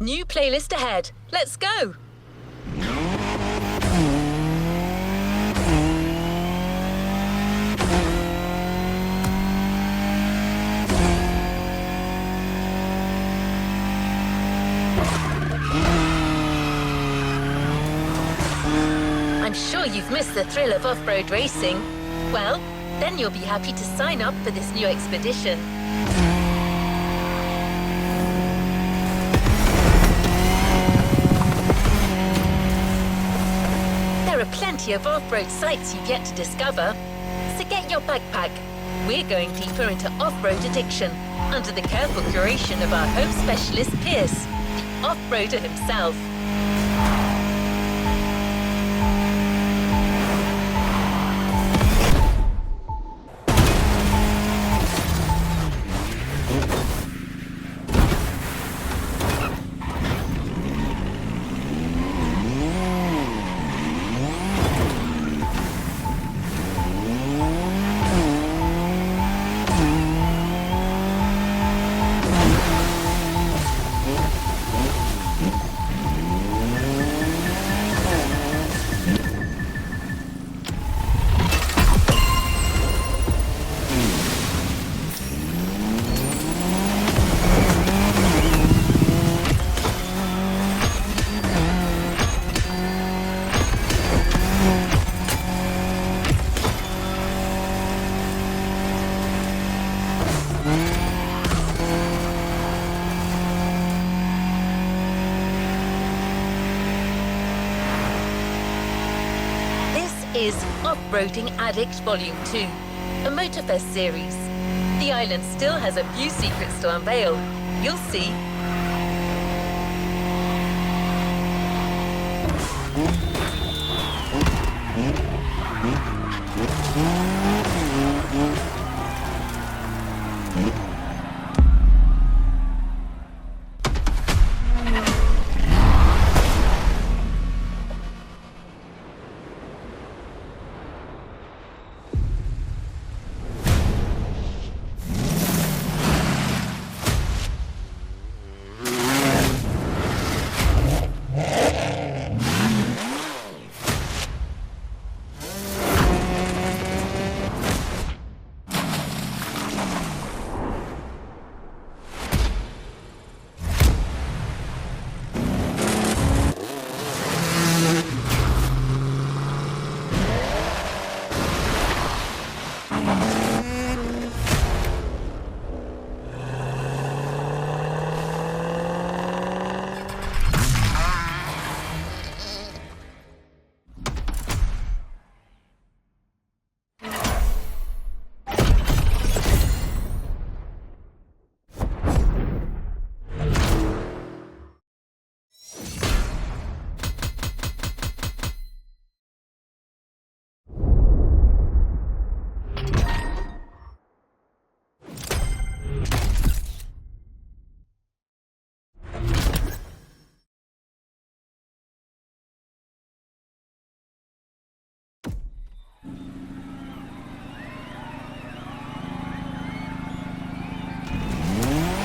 New playlist ahead. Let's go! I'm sure you've missed the thrill of off-road racing. Well, then you'll be happy to sign up for this new expedition. There are plenty of off-road sites you've yet to discover, so get your backpack. We're going deeper into off-road addiction under the careful curation of our home specialist Pierce, the off-roader himself. Is Off-Roading Addict Vol.2, a Motorfest series. The island still has a few secrets to unveil. You'll see.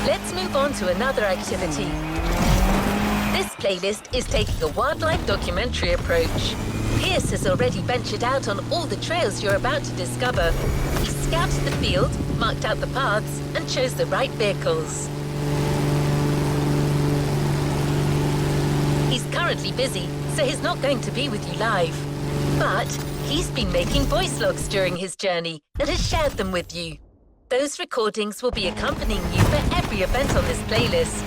Let's move on to another activity. This playlist is taking a wildlife documentary approach. Pierce has already ventured out on all the trails you're about to discover. He scouted the field, marked out the paths, and chose the right vehicles. He's currently busy, so he's not going to be with you live. But he's been making voice logs during his journey and has shared them with you. Those recordings will be accompanying you for every event on this playlist.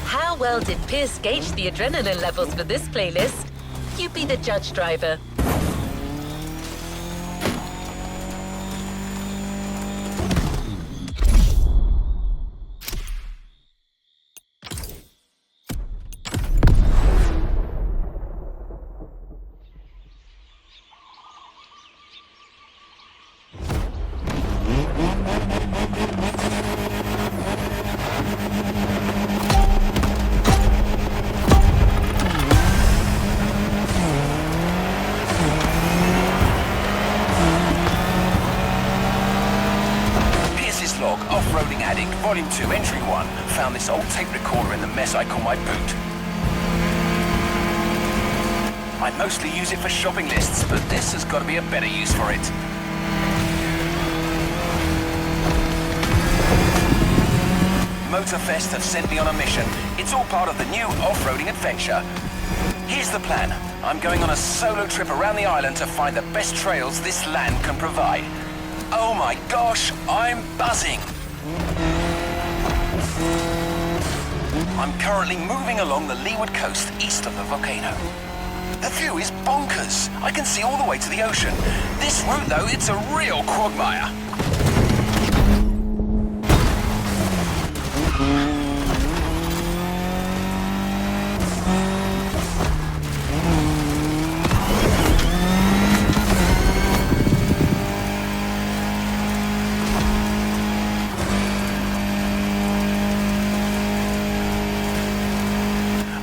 How well did Pierce gauge the adrenaline levels for this playlist? You be the judge, driver. Vol.2 Entry 1 found this old tape recorder in the mess I call my boot. I mostly use it for shopping lists, but this has got to be a better use for it. Motorfest have sent me on a mission. It's all part of the new off-roading adventure. Here's the plan. I'm going on a solo trip around the island to find the best trails this land can provide. Oh my gosh, I'm buzzing! I'm currently moving along the leeward coast east of the volcano. The view is bonkers. I can see all the way to the ocean. This route, though, it's a real quagmire.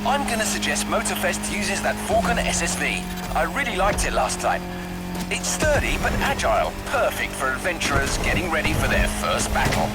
I'm gonna suggest Motorfest uses that Falcon SSV. I really liked it last time. It's sturdy but agile, perfect for adventurers getting ready for their first battle.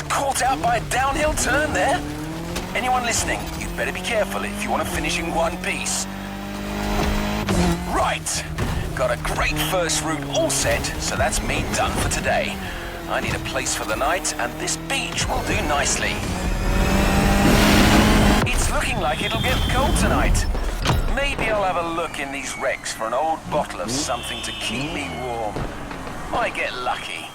Caught out by a downhill turn there. Anyone listening, you'd better be careful if you want to finish in one piece. Right, got a great first route all set, so that's me done for today. I need a place for the night, and this beach will do nicely. It's looking like it'll get cold tonight. Maybe I'll have a look in these wrecks for an old bottle of something to keep me warm. Might get lucky.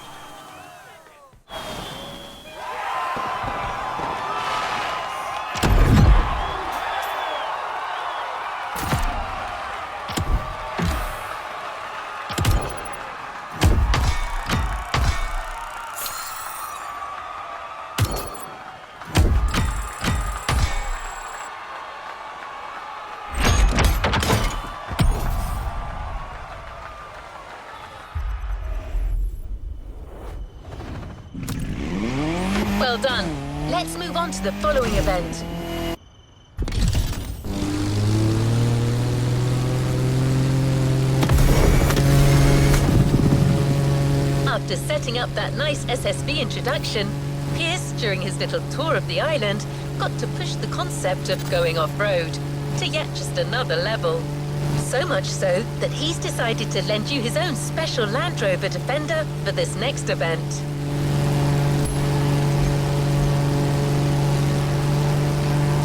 Well done. Let's move on to the following event. After setting up that nice SSV introduction, Pierce, during his little tour of the island, got to push the concept of going off-road to yet just another level. So much so that he's decided to lend you his own special Land Rover Defender for this next event.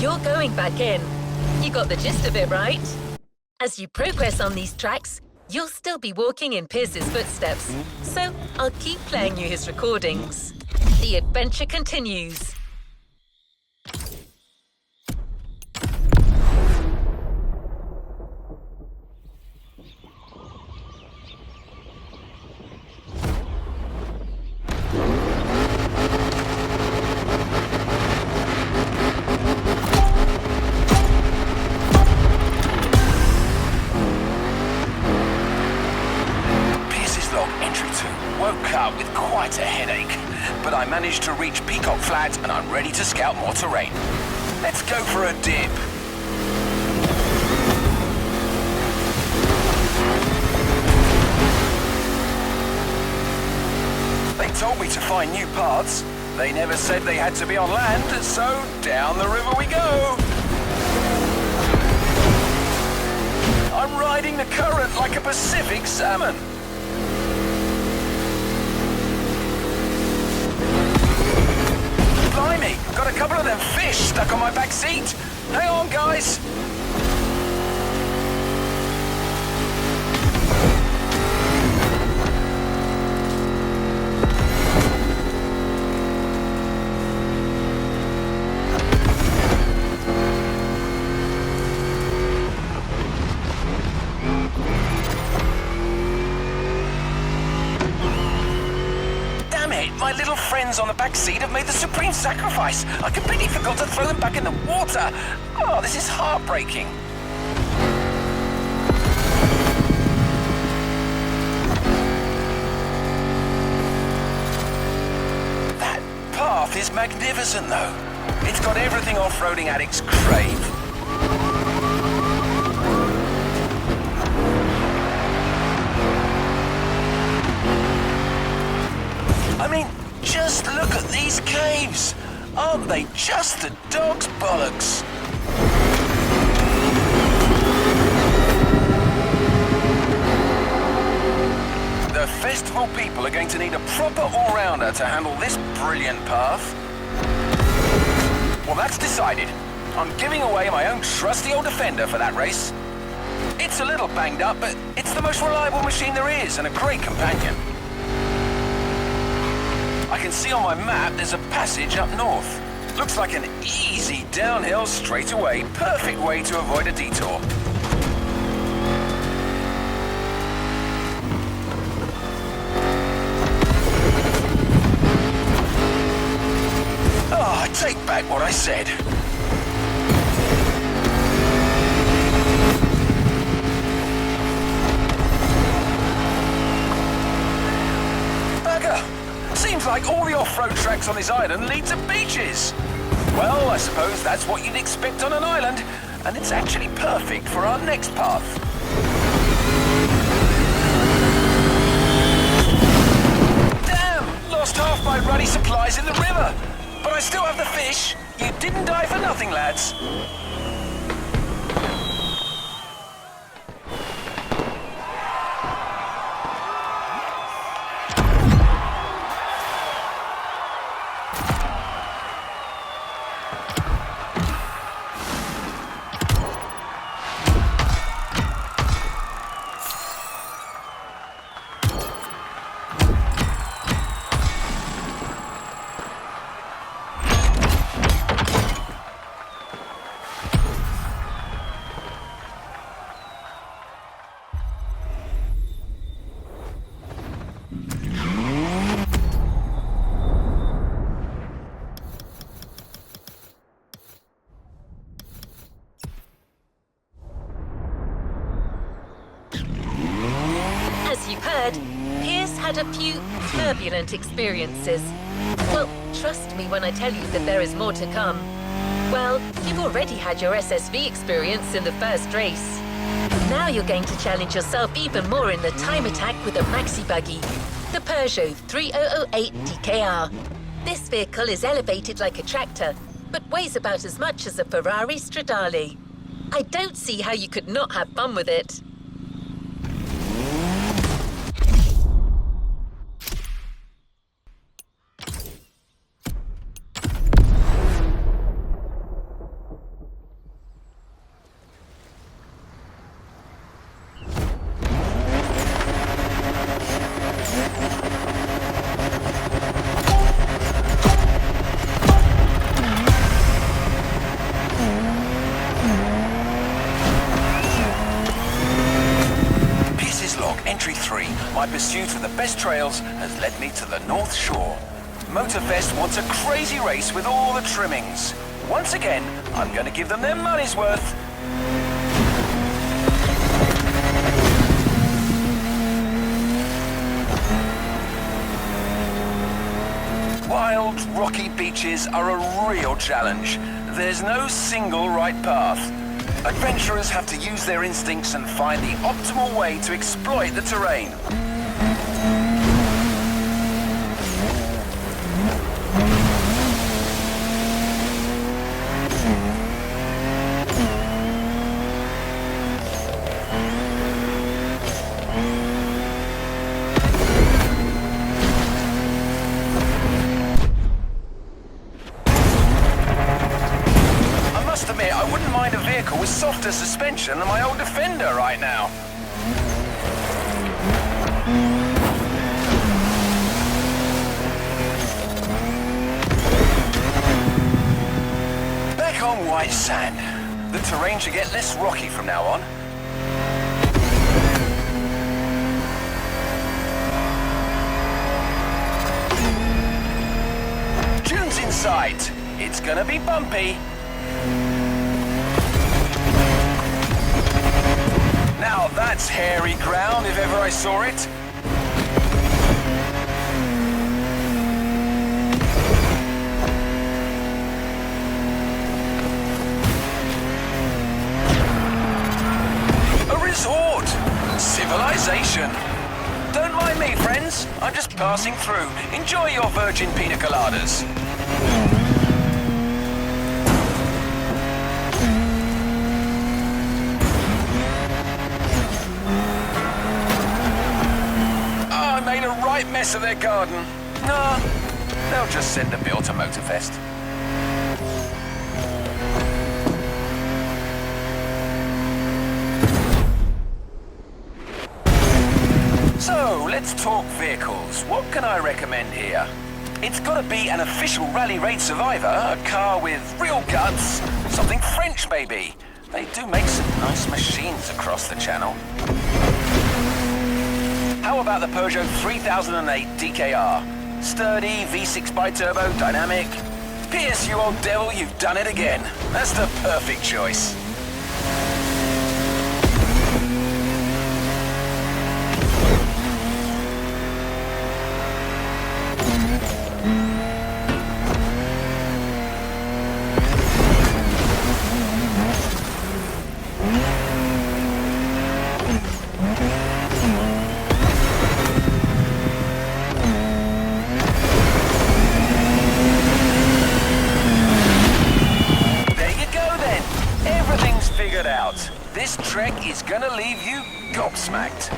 You're going back in. You got the gist of it, right? As you progress on these tracks, you'll still be walking in Pierce's footsteps, so I'll keep playing you his recordings. The adventure continues. Woke up with quite a headache, but I managed to reach Peacock Flat and I'm ready to scout more terrain. Let's go for a dip. They told me to find new paths. They never said they had to be on land, so down the river we go. I'm riding the current like a Pacific salmon. Blimey, got a couple of them fish stuck on my back seat. Hang on, guys. My little friends on the back seat have made the supreme sacrifice. I completely forgot to throw them back in the water. Oh, this is heartbreaking. path is magnificent, though. It's got everything off-roading addicts crave. I mean, just look at these caves. Aren't they just the dog's bollocks? The festival people are going to need a proper all-rounder to handle this brilliant path. Well, that's decided. I'm giving away my own trusty old Defender for that race. It's a little banged up, but it's the most reliable machine there is and a great companion. I can see on my map there's a passage up north. Looks like an easy downhill straightaway. Perfect way to avoid a detour. Oh, I take back what I said. Bugger! Seems like all the off-road tracks on this island lead to beaches. Well, I suppose that's what you'd expect on an island, and it's actually perfect for our next path. Damn! Lost half my ruddy supplies in the river. But I still have the fish. You didn't die for nothing, lads. Pierce had a few turbulent experiences. Well, trust me when I tell you that there is more to come. Well, you've already had your SSV experience in the first race. Now you're going to challenge yourself even more in the time attack with a maxi buggy, the Peugeot 3008 DKR. This vehicle is elevated like a tractor, but weighs about as much as a Ferrari Stradale. I don't see how you could not have fun with it. My pursuit of the best trails has led me to the North Shore. Motorfest wants a crazy race with all the trimmings. Once again, I'm going to give them their money's worth. Wild, rocky beaches are a real challenge. There's no single right path. Adventurers have to use their instincts and find the optimal way to exploit the terrain. I wouldn't mind a vehicle with softer suspension than my old Defender right now. Back on white sand. The terrain should get less rocky from now on. Dunes in sight. It's gonna be bumpy. Now that's hairy ground if ever I saw it. passing through. Enjoy your virgin pina coladas. Oh, I made a right mess of their garden. Nah, they'll just send a bill to Motorfest. So, let's talk vehicles. What can I recommend here? It's gotta be an official rally raid survivor, a car with real guts, something French maybe. They do make some nice machines across the channel. How about the Peugeot 3008 DKR? Sturdy, V6 bi-turbo, dynamic. Pierce, you old devil, you've done it again. That's the perfect choice. This trek is gonna leave you gobsmacked.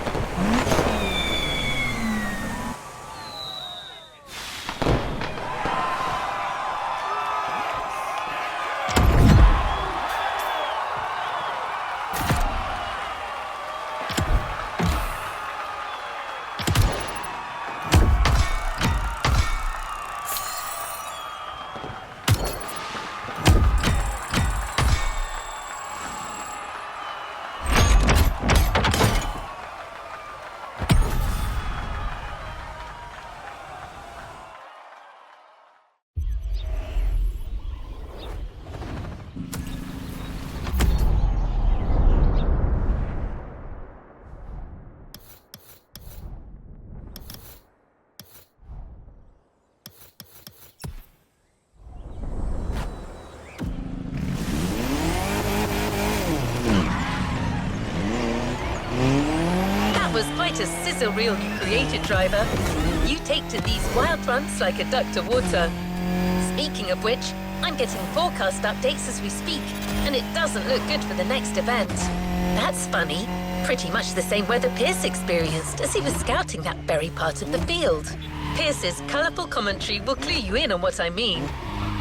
Quite a sizzle reel you created, driver. You take to these wild runs like a duck to water. Speaking of which, I'm getting forecast updates as we speak, and it doesn't look good for the next event. That's funny. Pretty much the same weather Pierce experienced as he was scouting that very part of the field. Pierce's colourful commentary will clue you in on what I mean.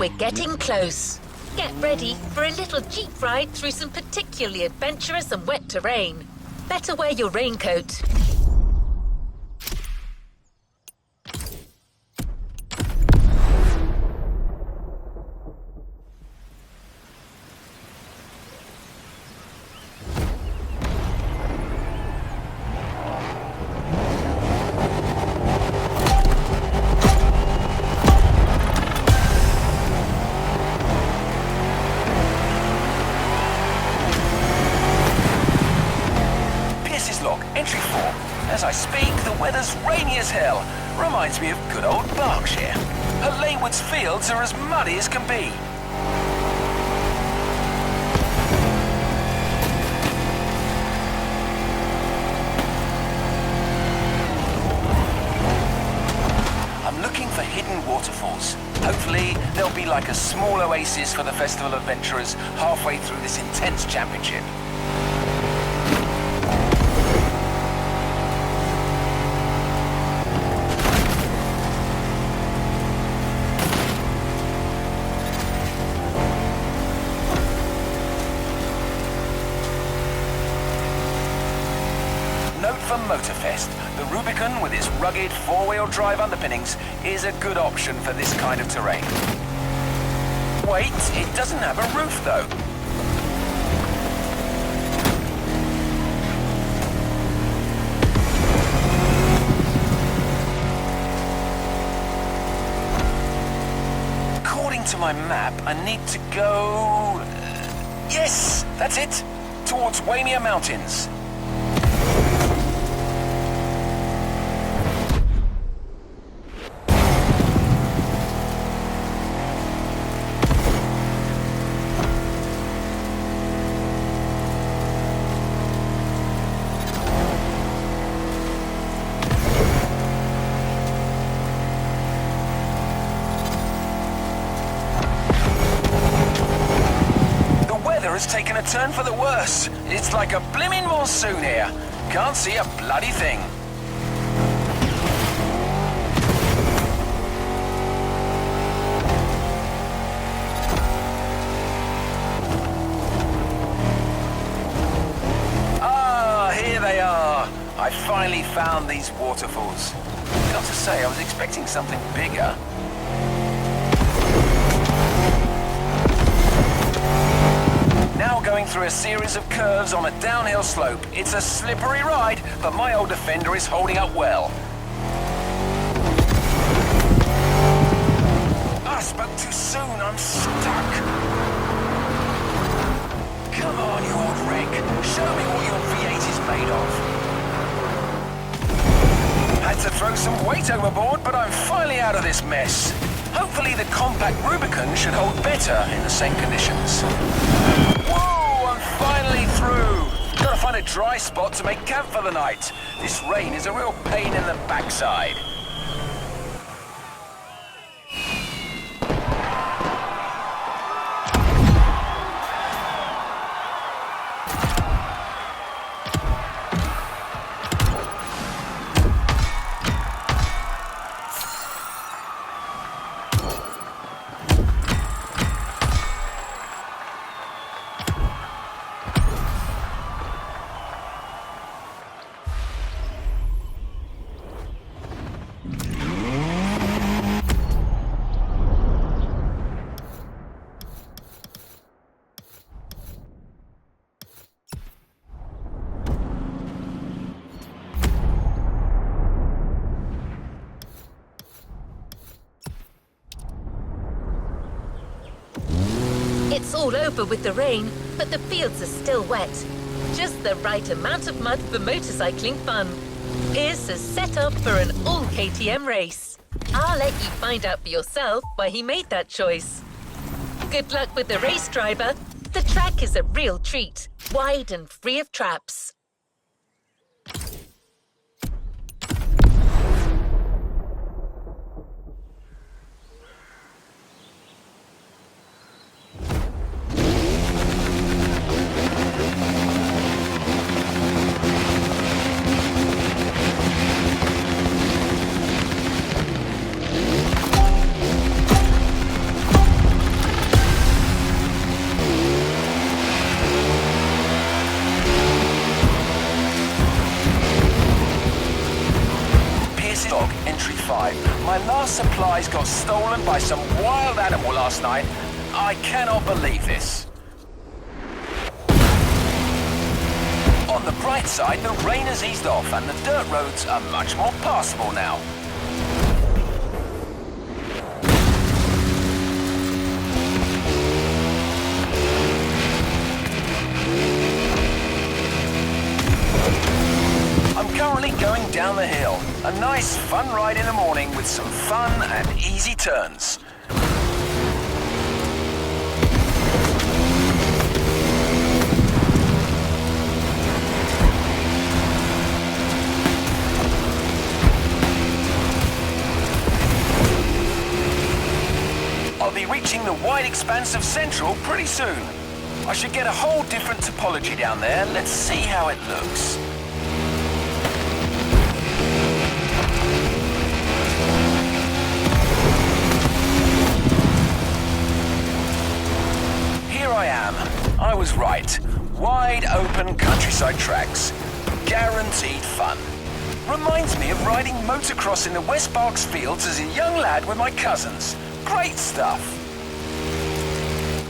We're getting close. Get ready for a little jeep ride through some particularly adventurous and wet terrain. Better wear your raincoat. Entry 4. As I speak, the weather's rainy as hell. Reminds me of good old Berkshire. Her Leywood's fields are as muddy as can be. I'm looking for hidden waterfalls. Hopefully, there'll be like a small oasis for the festival adventurers halfway through this intense championship. For Motorfest, the Rubicon with its rugged four-wheel drive underpinnings is a good option for this kind of terrain. Wait, it doesn't have a roof though. According to my map, I need to go... yes, that's it, towards Waimea Mountains. weather has taken a turn for the worse. It's like a blimmin' monsoon here. Can't see a bloody thing. Ah, here they are. I finally found these waterfalls. Got to say, I was expecting something bigger. Now going through a series of curves on a downhill slope. It's a slippery ride, but my old Defender is holding up well. I spoke too soon, I'm stuck. Come on, you old wreck. Show me what your V8 is made of. Had to throw some weight overboard, but I'm finally out of this mess. Hopefully the compact Rubicon should hold better in the same conditions. Whoa, I'm finally through. Gotta find a dry spot to make camp for the night. This rain is a real pain in the backside. It's all over with the rain, but the fields are still wet. Just the right amount of mud for motorcycling fun. Pierce has set up for an all KTM race. I'll let you find out for yourself why he made that choice. Good luck with the race, driver. The track is a real treat, wide and free of traps. Entry 5. My last supplies got stolen by some wild animal last night. I cannot believe this. On the bright side, the rain has eased off and the dirt roads are much more passable now. I'm currently going down the hill. A nice, fun ride in the morning with some fun and easy turns. I'll be reaching the wide expanse of Central pretty soon. I should get a whole different topology down there. Let's see how it looks. I am. I was right. Wide open countryside tracks. Guaranteed fun. Reminds me of riding motocross in the West Berks fields as a young lad with my cousins. Great stuff.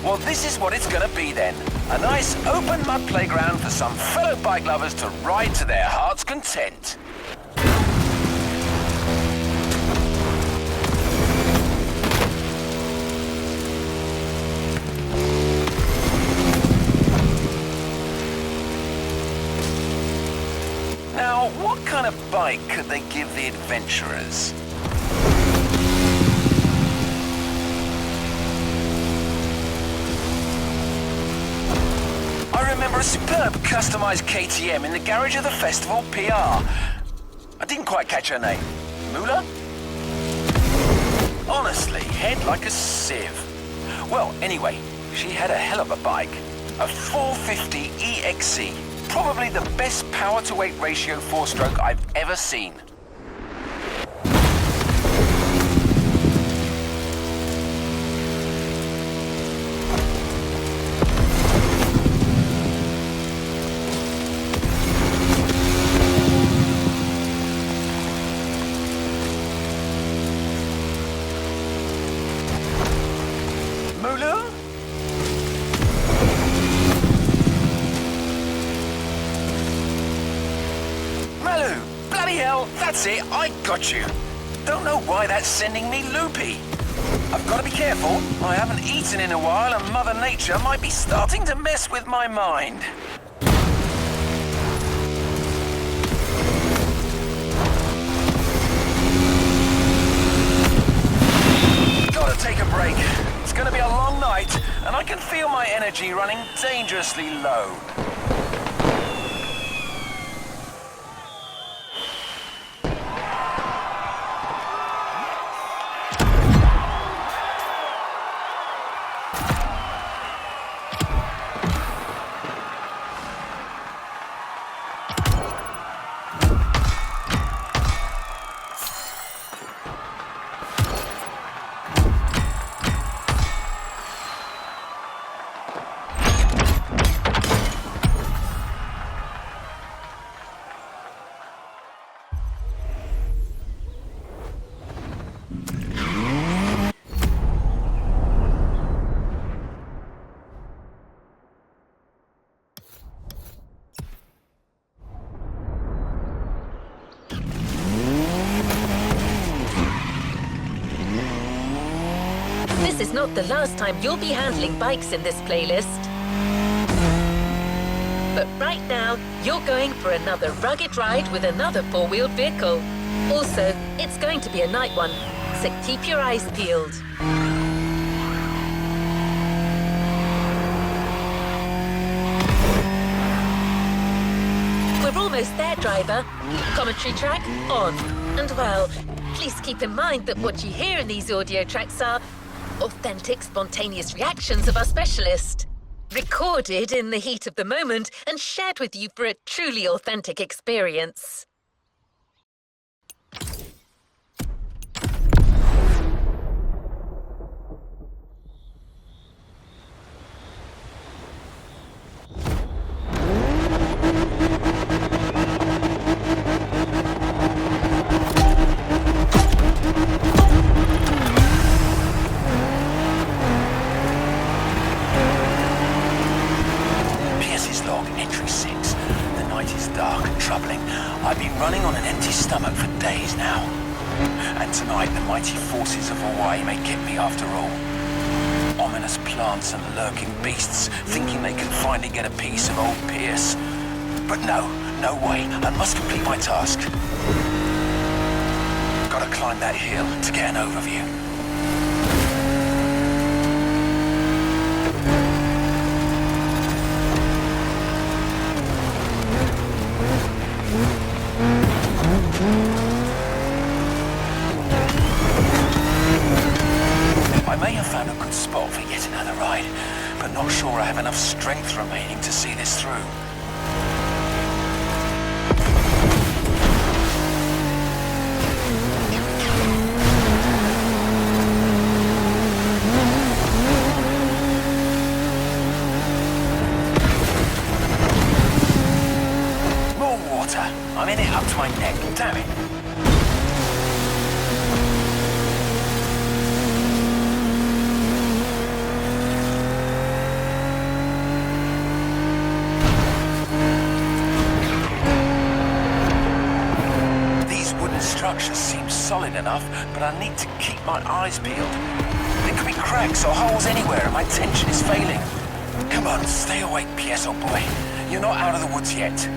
Well, this is what it's gonna be then. A nice open mud playground for some fellow bike lovers to ride to their heart's content. Now, what kind of bike could they give the adventurers? I remember a superb customized KTM in the garage of the festival PR. I didn't quite catch her name. Mula? Honestly, head like a sieve. Well, anyway, she had a hell of a bike. A 450 EXC. Probably the best power-to-weight ratio four-stroke I've ever seen. That's it, I got you. Don't know why that's sending me loopy. I've got to be careful. I haven't eaten in a while and Mother Nature might be starting to mess with my mind. Gotta take a break. It's gonna be a long night and I can feel my energy running dangerously low. This is not the last time you'll be handling bikes in this playlist. But right now, you're going for another rugged ride with another four-wheeled vehicle. Also, it's going to be a night one, so keep your eyes peeled. We're almost there, driver. Commentary track on. And well, please keep in mind that what you hear in these audio tracks are authentic, spontaneous reactions of our specialist, recorded in the heat of the moment and shared with you for a truly authentic experience. I've been running on an empty stomach for days now. And tonight the mighty forces of Hawaii may get me after all. Ominous plants and lurking beasts thinking they can finally get a piece of old Pierce. But no way. I must complete my task. Gotta climb that hill to get an overview. I may have found a good spot for yet another ride, but not sure I have enough strength remaining to see this through. More water. I'm in it up to my neck. Damn it. Structure seems solid enough, but I need to keep my eyes peeled. There could be cracks or holes anywhere and my tension is failing. Come on, stay awake, Piezo boy. You're not out of the woods yet.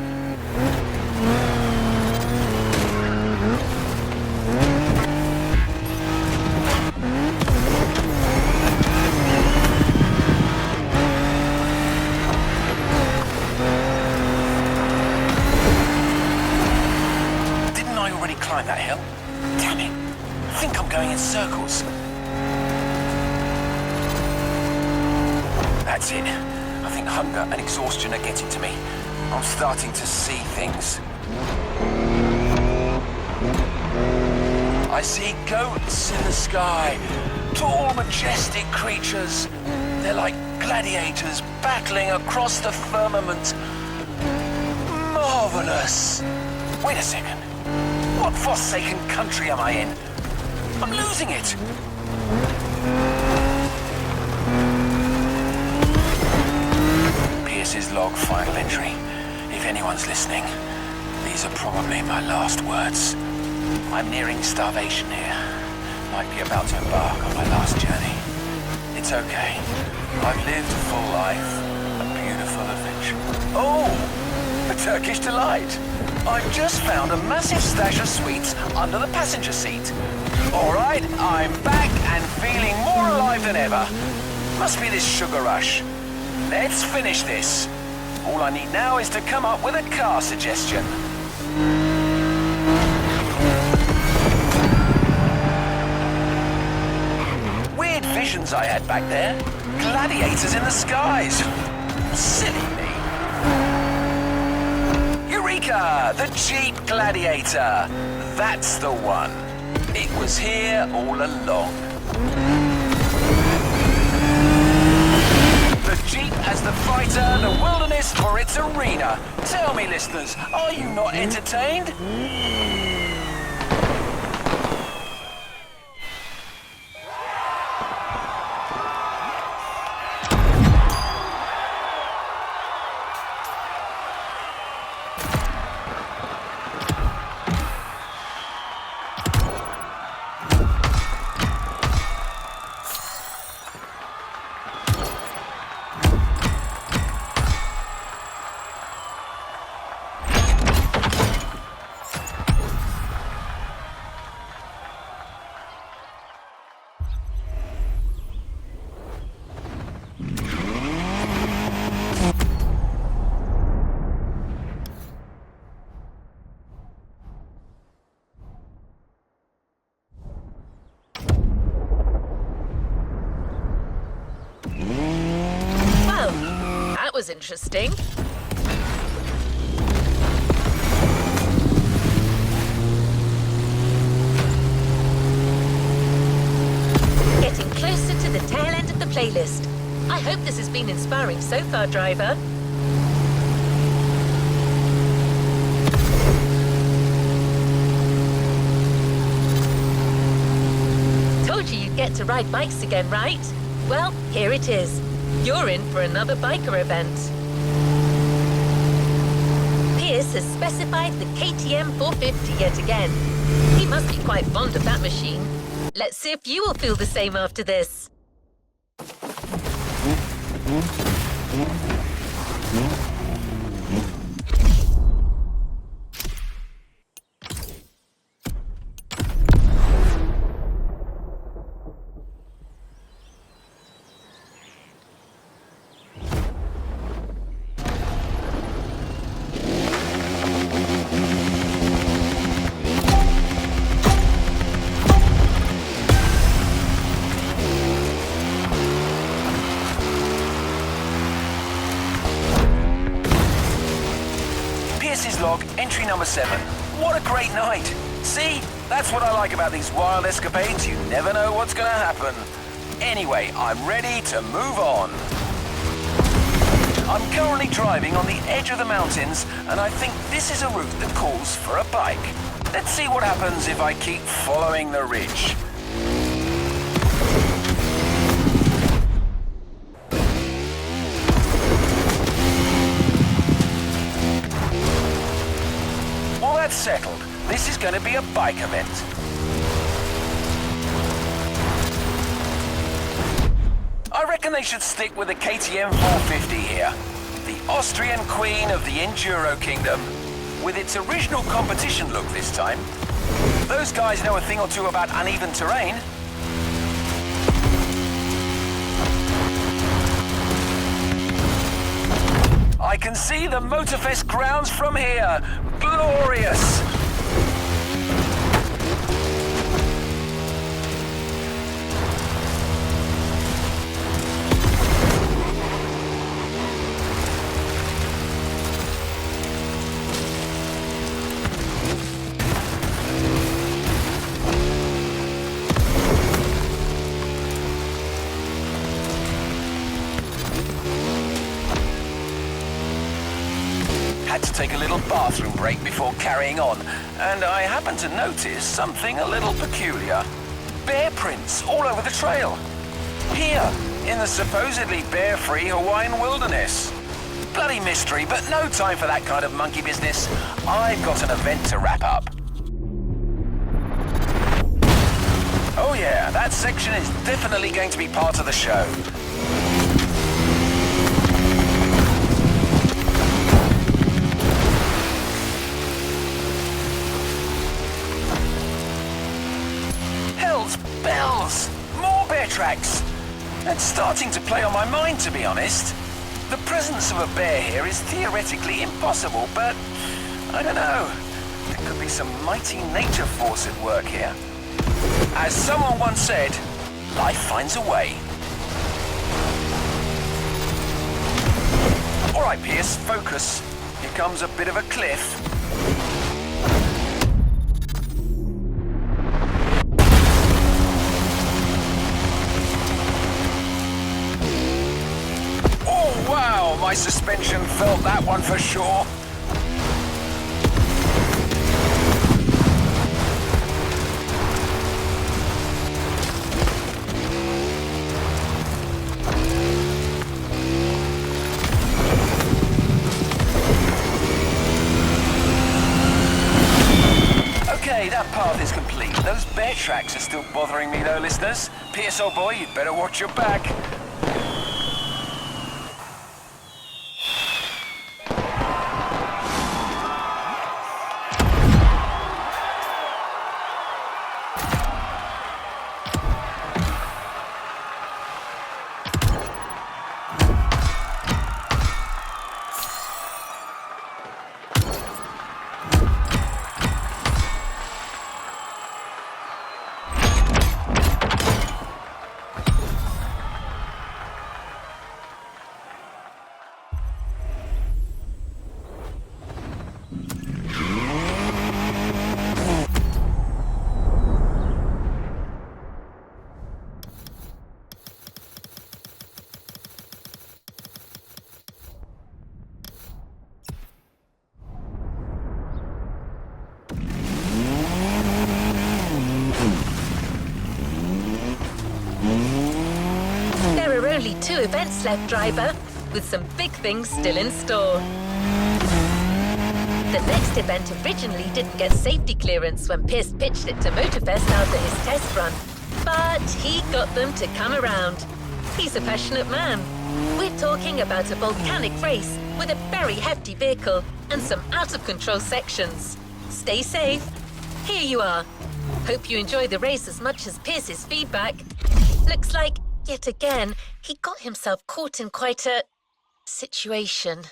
Climb that hill. Damn it. I think I'm going in circles. That's it. I think hunger and exhaustion are getting to me. I'm starting to see things. I see goats in the sky. Tall, majestic creatures. They're like gladiators battling across the firmament. Marvelous. Wait a second. What forsaken country am I in? I'm losing it. Pierce's log final entry. If anyone's listening, these are probably my last words. I'm nearing starvation here. Might be about to embark on my last journey. It's okay. I've lived a full life. A beautiful adventure. Oh! A Turkish delight. I've just found a massive stash of sweets under the passenger seat. All right, I'm back and feeling more alive than ever. Must be this sugar rush. Let's finish this. All I need now is to come up with a car suggestion. Weird visions I had back there. Gladiators in the skies. Silly me. Eureka! The Jeep Gladiator. That's the one. It was here all along. The Jeep as the fighter, the wilderness for its arena. Tell me, listeners, are you not entertained? That was interesting. Getting closer to the tail end of the playlist. I hope this has been inspiring so far, driver. Told you you'd get to ride bikes again, right? Well, here it is. You're in for another biker event. Pierce has specified the KTM 450 yet again. He must be quite fond of that machine. Let's see if you will feel the same after this. Log, entry number 7. What a great night! See? That's what I like about these wild escapades. You never know what's gonna happen. Anyway, I'm ready to move on. I'm currently driving on the edge of the mountains, and I think this is a route that calls for a bike. Let's see what happens if I keep following the ridge. That's settled. This is going to be a bike event. I reckon they should stick with the KTM 450 here. The Austrian queen of the Enduro Kingdom. With its original competition look this time. Those guys know a thing or two about uneven terrain. I can see the Motorfest grounds from here. Glorious! Had to take a little bathroom break before carrying on, and I happened to notice something a little peculiar. Bear prints all over the trail. Here, in the supposedly bear-free Hawaiian wilderness. Bloody mystery, but no time for that kind of monkey business. I've got an event to wrap up. Oh yeah, that section is definitely going to be part of the show. Hell's bells! More bear tracks! It's starting to play on my mind, to be honest. The presence of a bear here is theoretically impossible, but I don't know. There could be some mighty nature force at work here. As someone once said, life finds a way. All right, Pierce, focus. Here comes a bit of a cliff. Oh, wow, my suspension felt that one for sure. Okay, that path is complete. Those bear tracks are still bothering me though, listeners. Pierce, old boy, you'd better watch your back. There are only 2 events left, driver, with some big things still in store. The next event originally didn't get safety clearance when Pierce pitched it to Motorfest after his test run, but he got them to come around. He's a passionate man. We're talking about a volcanic race with a very hefty vehicle and some out-of-control sections. Stay safe. Here you are. Hope you enjoy the race as much as Pierce's feedback. Looks like, yet again, he got himself caught in quite a situation.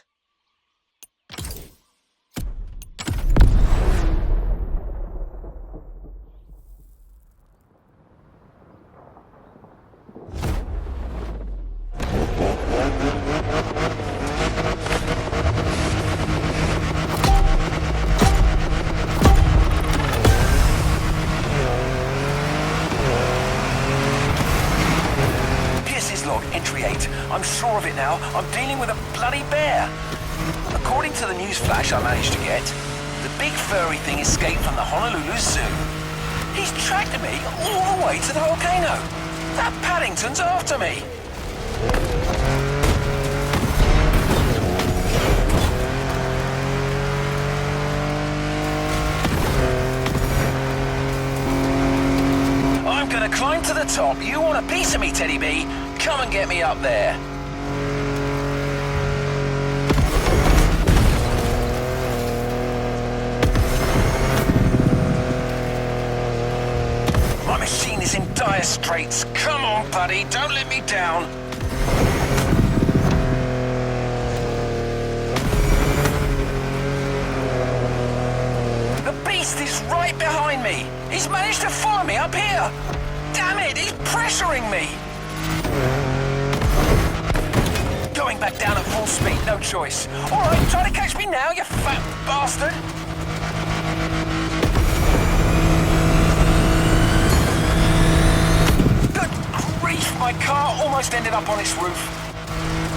Log entry 8. I'm sure of it now. I'm dealing with a bloody bear. According to the news flash I managed to get, the big furry thing escaped from the Honolulu Zoo. He's tracked me all the way to the volcano. That Paddington's after me. I'm gonna climb to the top. You want a piece of me, Teddy B? Come and get me up there. My machine is in dire straits. Come on, buddy, don't let me down. The beast is right behind me. He's managed to follow me up here. Damn it, he's pressuring me. Going back down at full speed, no choice. All right, try to catch me now, you fat bastard. Good grief, my car almost ended up on its roof.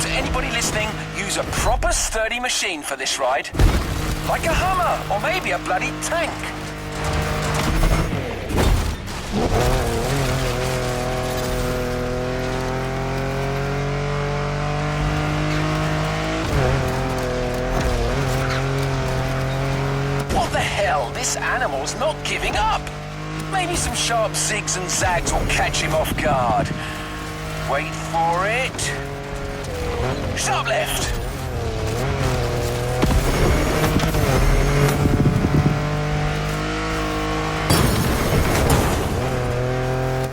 To Anybody listening, use a proper sturdy machine for this ride. Like a Hummer, or maybe a bloody tank. What the hell? This animal's not giving up. Maybe some sharp zigs and zags will catch him off guard. Wait for it. Sharp left.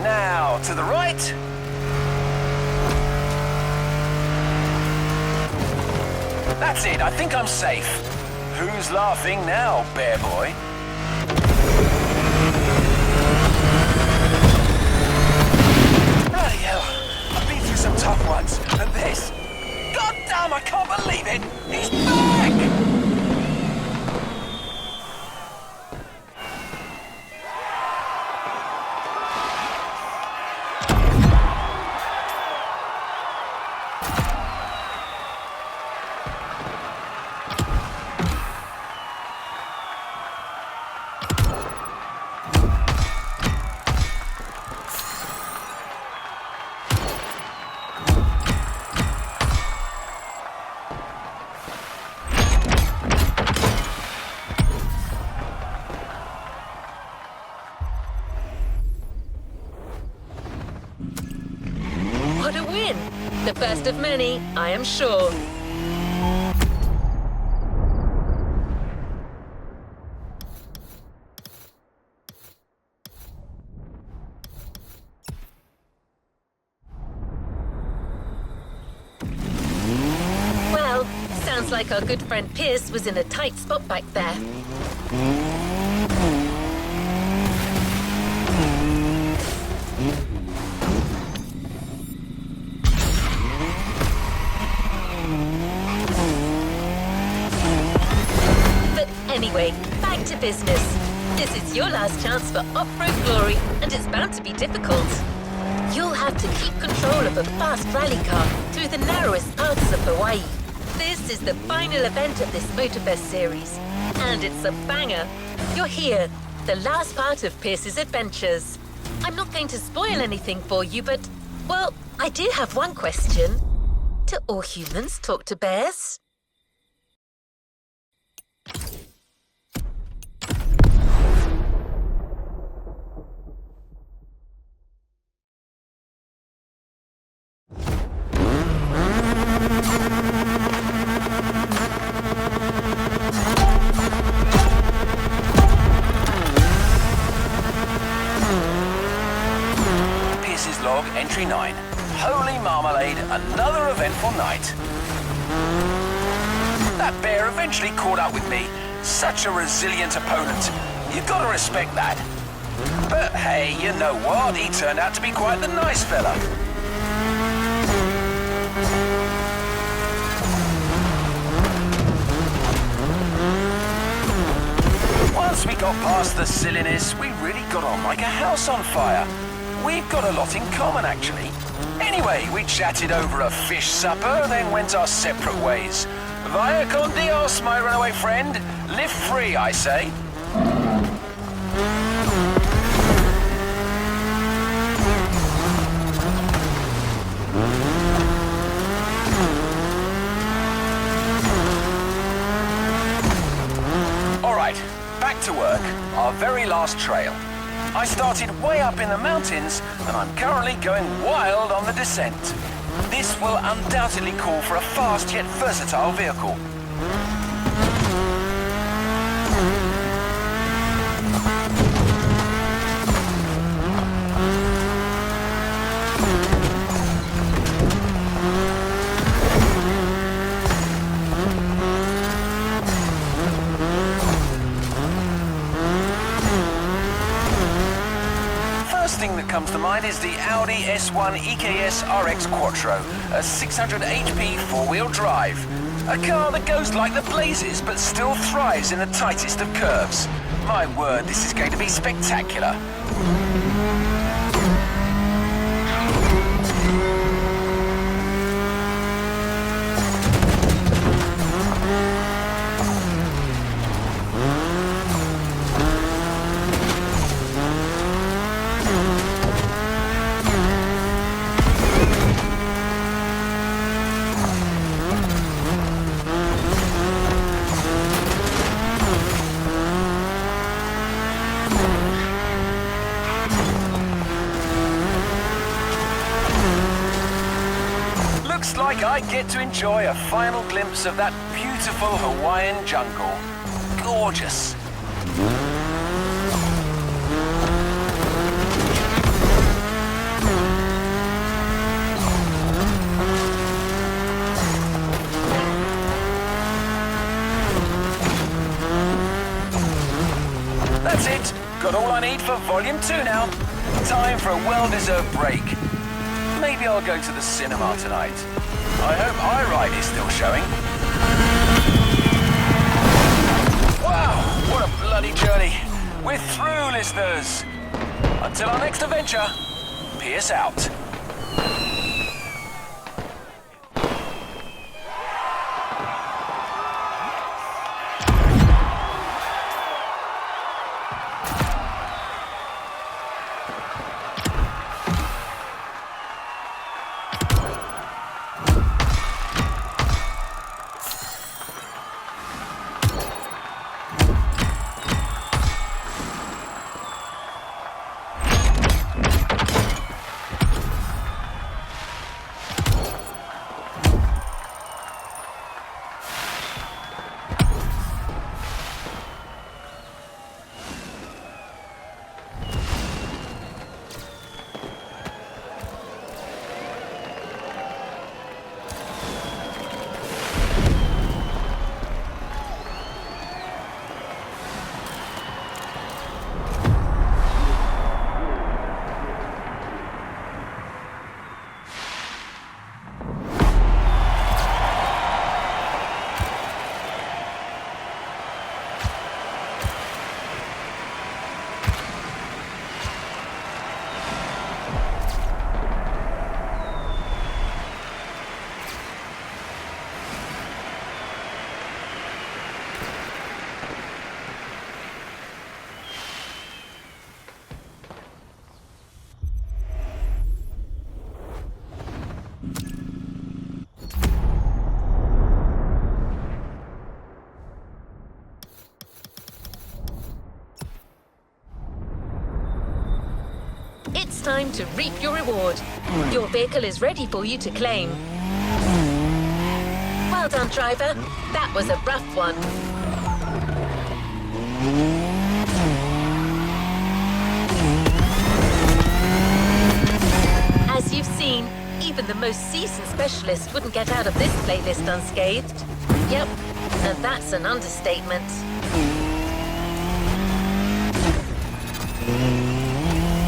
Now to the right. That's it, I think I'm safe. Who's laughing now, bear boy? Bloody hell, I've been through some tough ones, and this... God damn, I can't believe it! He's back! What a win! The first of many, I am sure. Well, sounds like our good friend Pierce was in a tight spot back there. Anyway, back to business. This is your last chance for off-road glory, and it's bound to be difficult. You'll have to keep control of a fast rally car through the narrowest parts of Hawaii. This is the final event of this Motorfest series, and it's a banger. You're here, the last part of Pierce's adventures. I'm not going to spoil anything for you, but, well, I do have one question. Do all humans talk to bears? Log entry 9. Holy marmalade, another eventful night. That bear eventually caught up with me. Such a resilient opponent. You've got to respect that. But hey, you know what? He turned out to be quite the nice fella. Once we got past the silliness, we really got on like a house on fire. We've got a lot in common, actually. Anyway, we chatted over a fish supper, then went our separate ways. Vaya con Dios, my runaway friend. Live free, I say. All right, back to work. Our very last trail. I started way up in the mountains, and I'm currently going wild on the descent. This will undoubtedly call for a fast yet versatile vehicle. Thing that comes to mind is the Audi S1 EKS RX Quattro, a 600 HP four-wheel drive. A car that goes like the blazes but still thrives in the tightest of curves. My word, this is going to be spectacular. like I get to enjoy a final glimpse of that beautiful Hawaiian jungle. Gorgeous. That's it. Got all I need for Volume 2 now. Time for a well-deserved break. Maybe I'll go to the cinema tonight. I hope iRide is still showing. Wow, what a bloody journey. We're through, listeners. Until our next adventure, peace out. It's time to reap your reward. Your vehicle is ready for you to claim. Well done, driver. That was a rough one. As you've seen, even the most seasoned specialist wouldn't get out of this playlist unscathed. Yep, and that's an understatement.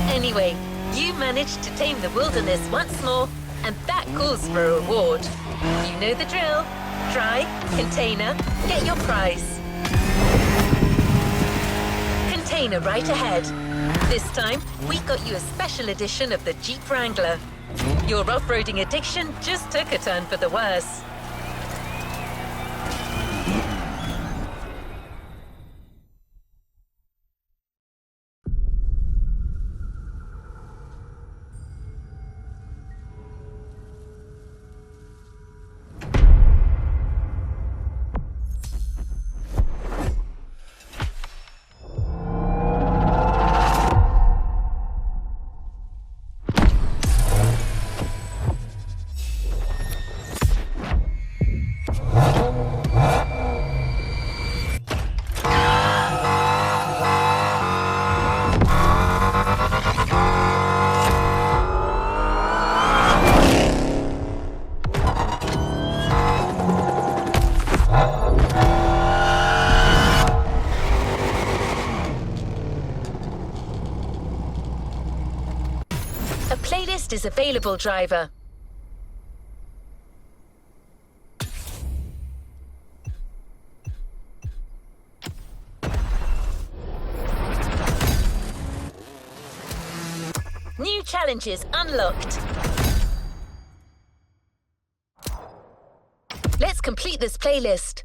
Anyway, you managed to tame the wilderness once more, and that calls for a reward. You know the drill. Try, container, get your prize. Container right ahead. This time, we got you a special edition of the Jeep Wrangler. Your off-roading addiction just took a turn for the worse. Playlist is available, driver. New challenges unlocked. Let's complete this playlist.